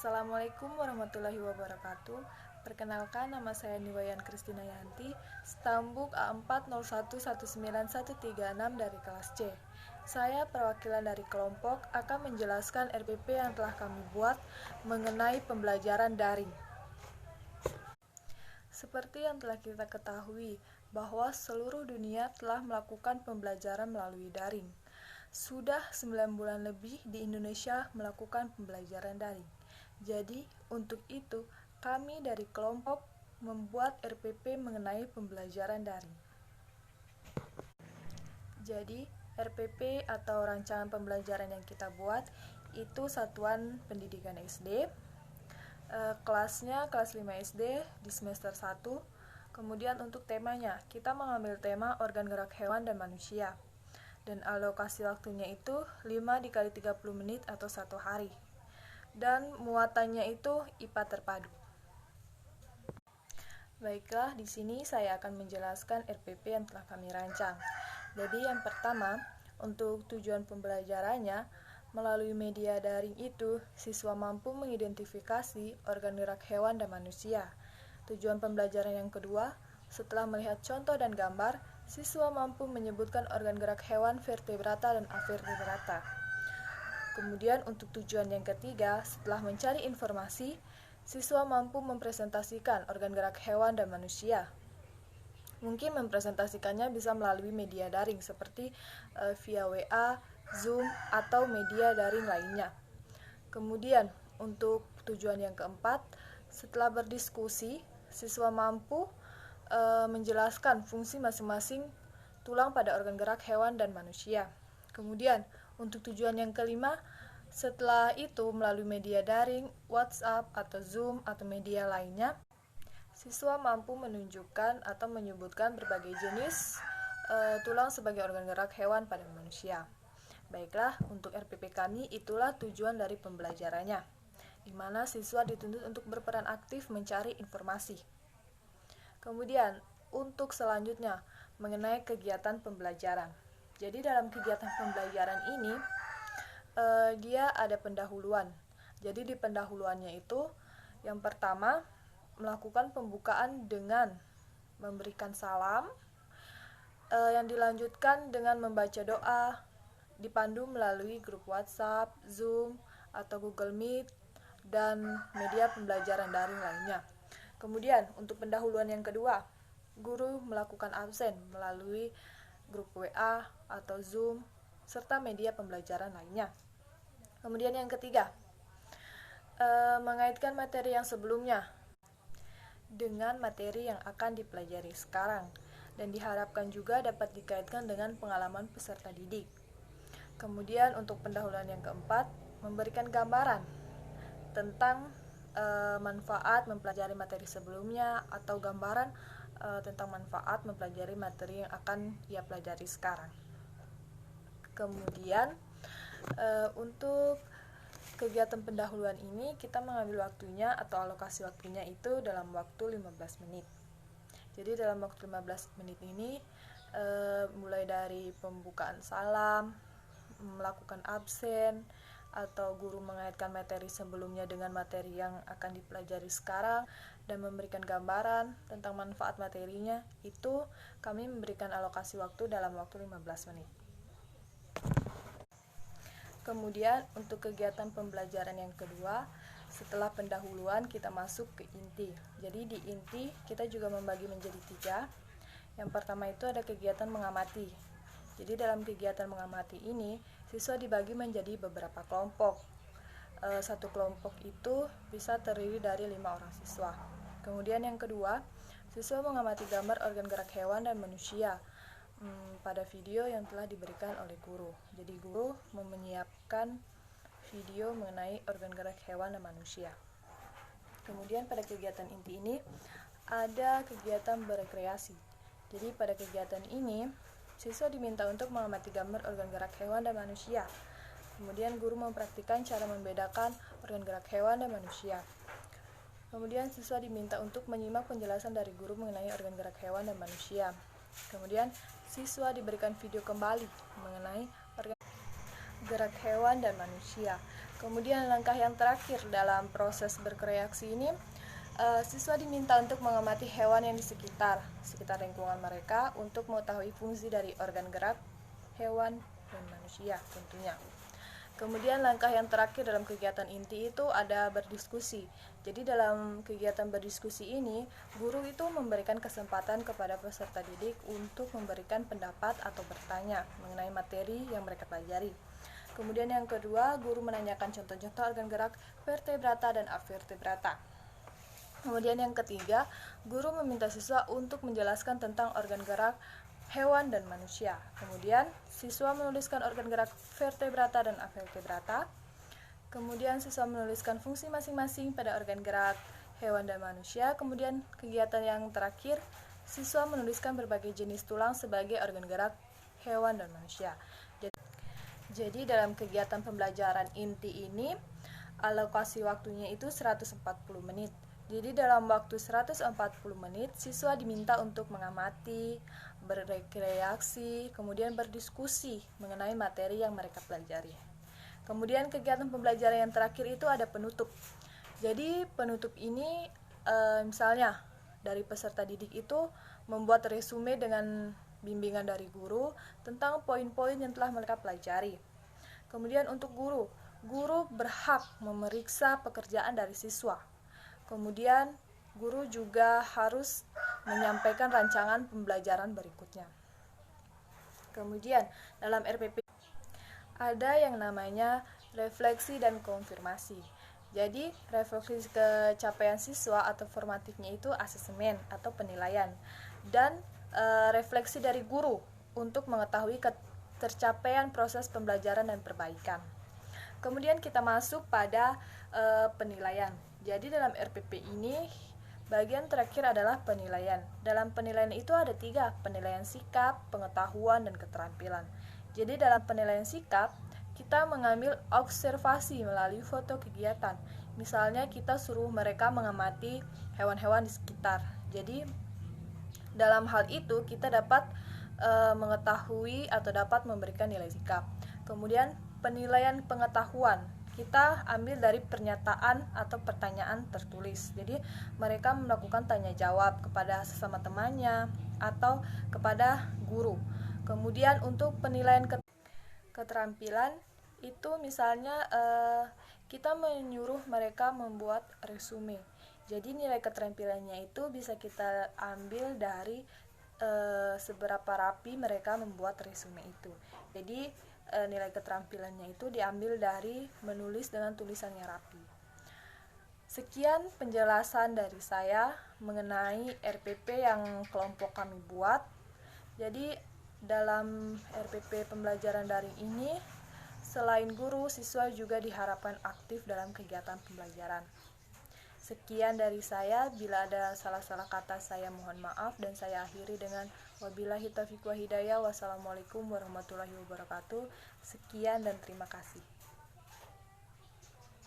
Assalamualaikum warahmatullahi wabarakatuh. Perkenalkan, nama saya Niwayan Kristina Yanti, Stambuk A40119136 dari kelas C. Saya perwakilan dari kelompok akan menjelaskan RPP yang telah kami buat mengenai pembelajaran daring. Seperti yang telah kita ketahui, bahwa seluruh dunia telah melakukan pembelajaran melalui daring. Sudah 9 bulan lebih di Indonesia melakukan pembelajaran daring. Jadi, untuk itu, kami dari kelompok membuat RPP mengenai pembelajaran daring. Jadi, RPP atau rancangan pembelajaran yang kita buat itu satuan pendidikan SD, kelasnya kelas 5 SD di semester 1. Kemudian untuk temanya, kita mengambil tema organ gerak hewan dan manusia. Dan alokasi waktunya itu 5 dikali 30 menit atau 1 hari. Dan muatannya itu IPA terpadu. Baiklah, di sini saya akan menjelaskan RPP yang telah kami rancang. Jadi yang pertama, untuk tujuan pembelajarannya, melalui media daring itu, siswa mampu mengidentifikasi organ gerak hewan dan manusia. Tujuan pembelajaran yang kedua, setelah melihat contoh dan gambar, siswa mampu menyebutkan organ gerak hewan vertebrata dan avertebrata. Kemudian untuk tujuan yang ketiga, setelah mencari informasi, siswa mampu mempresentasikan organ gerak hewan dan manusia. Mungkin mempresentasikannya bisa melalui media daring seperti via WA, Zoom, atau media daring lainnya. Kemudian untuk tujuan yang keempat, setelah berdiskusi, siswa mampu menjelaskan fungsi masing-masing tulang pada organ gerak hewan dan manusia. Kemudian untuk tujuan yang kelima, setelah itu melalui media daring, WhatsApp atau Zoom atau media lainnya, siswa mampu menunjukkan atau menyebutkan berbagai jenis tulang sebagai organ gerak hewan pada manusia. Baiklah, untuk RPP kami itulah tujuan dari pembelajarannya, di mana siswa dituntut untuk berperan aktif mencari informasi. Kemudian, untuk selanjutnya, mengenai kegiatan pembelajaran. Jadi dalam kegiatan pembelajaran ini, dia ada pendahuluan. Jadi di pendahuluannya itu, yang pertama, melakukan pembukaan dengan memberikan salam, yang dilanjutkan dengan membaca doa, dipandu melalui grup WhatsApp, Zoom, atau Google Meet, dan media pembelajaran daring lainnya. Kemudian, untuk pendahuluan yang kedua, guru melakukan absen melalui grup WA atau Zoom, serta media pembelajaran lainnya. Kemudian yang ketiga, mengaitkan materi yang sebelumnya dengan materi yang akan dipelajari sekarang, dan diharapkan juga dapat dikaitkan dengan pengalaman peserta didik. Kemudian untuk pendahuluan yang keempat, memberikan gambaran tentang manfaat mempelajari materi sebelumnya atau gambaran tentang manfaat mempelajari materi yang akan ia pelajari sekarang. Kemudian untuk kegiatan pendahuluan ini kita mengambil waktunya atau alokasi waktunya itu dalam waktu 15 menit. Jadi dalam waktu 15 menit ini mulai dari pembukaan salam, melakukan absen, atau guru mengaitkan materi sebelumnya dengan materi yang akan dipelajari sekarang dan memberikan gambaran tentang manfaat materinya, itu kami memberikan alokasi waktu dalam waktu 15 menit. Kemudian untuk kegiatan pembelajaran yang kedua, setelah pendahuluan kita masuk ke inti. Jadi di inti kita juga membagi menjadi 3. Yang pertama itu ada kegiatan mengamati. Jadi dalam kegiatan mengamati ini, siswa dibagi menjadi beberapa kelompok. Satu kelompok itu bisa terdiri dari 5 orang siswa. Kemudian yang kedua, siswa mengamati gambar organ gerak hewan dan manusia pada video yang telah diberikan oleh guru. Jadi guru menyiapkan video mengenai organ gerak hewan dan manusia. Kemudian pada kegiatan inti ini ada kegiatan berekreasi. Jadi pada kegiatan ini siswa diminta untuk mengamati gambar organ gerak hewan dan manusia. Kemudian guru mempraktikkan cara membedakan organ gerak hewan dan manusia. Kemudian siswa diminta untuk menyimak penjelasan dari guru mengenai organ gerak hewan dan manusia. Kemudian siswa diberikan video kembali mengenai organ gerak hewan dan manusia. Kemudian langkah yang terakhir dalam proses berkreasi ini, siswa diminta untuk mengamati hewan yang di sekitar lingkungan mereka untuk mengetahui fungsi dari organ gerak hewan dan manusia tentunya. Kemudian langkah yang terakhir dalam kegiatan inti itu ada berdiskusi. Jadi dalam kegiatan berdiskusi ini, guru itu memberikan kesempatan kepada peserta didik untuk memberikan pendapat atau bertanya mengenai materi yang mereka pelajari. Kemudian yang kedua, guru menanyakan contoh-contoh organ gerak vertebrata dan avertebrata. Kemudian yang ketiga, guru meminta siswa untuk menjelaskan tentang organ gerak hewan dan manusia. Kemudian siswa menuliskan organ gerak vertebrata dan avertebrata. Kemudian siswa menuliskan fungsi masing-masing pada organ gerak hewan dan manusia. Kemudian kegiatan yang terakhir, siswa menuliskan berbagai jenis tulang sebagai organ gerak hewan dan manusia. Jadi dalam kegiatan pembelajaran inti ini, alokasi waktunya itu 140 menit. Jadi dalam waktu 140 menit, siswa diminta untuk mengamati, berrekreasi, kemudian berdiskusi mengenai materi yang mereka pelajari. Kemudian kegiatan pembelajaran yang terakhir itu ada penutup. Jadi penutup ini misalnya dari peserta didik itu membuat resume dengan bimbingan dari guru tentang poin-poin yang telah mereka pelajari. Kemudian untuk guru berhak memeriksa pekerjaan dari siswa. Kemudian guru juga harus menyampaikan rancangan pembelajaran berikutnya. Kemudian dalam RPP ada yang namanya refleksi dan konfirmasi. Jadi refleksi kecapaian siswa atau formatifnya itu asesmen atau penilaian, dan refleksi dari guru untuk mengetahui tercapaian proses pembelajaran dan perbaikan. Kemudian kita masuk pada penilaian. Jadi dalam RPP ini bagian terakhir adalah penilaian. Dalam penilaian itu ada 3, penilaian sikap, pengetahuan, dan keterampilan. Jadi dalam penilaian sikap, kita mengambil observasi melalui foto kegiatan. Misalnya kita suruh mereka mengamati hewan-hewan di sekitar. Jadi dalam hal itu kita dapat mengetahui atau dapat memberikan nilai sikap. Kemudian penilaian pengetahuan, kita ambil dari pernyataan atau pertanyaan tertulis. Jadi mereka melakukan tanya jawab kepada sesama temannya atau kepada guru. Kemudian untuk penilaian keterampilan itu misalnya kita menyuruh mereka membuat resume. Jadi nilai keterampilannya itu bisa kita ambil dari seberapa rapi mereka membuat resume itu. Jadi nilai keterampilannya itu diambil dari menulis dengan tulisan yang rapi. Sekian penjelasan dari saya mengenai RPP yang kelompok kami buat. Jadi dalam RPP pembelajaran daring ini, selain guru, siswa juga diharapkan aktif dalam kegiatan pembelajaran. Sekian dari saya, bila ada salah-salah kata saya mohon maaf, dan saya akhiri dengan wabillahi taufiq wa hidayah. Wassalamualaikum warahmatullahi wabarakatuh. Sekian dan terima kasih.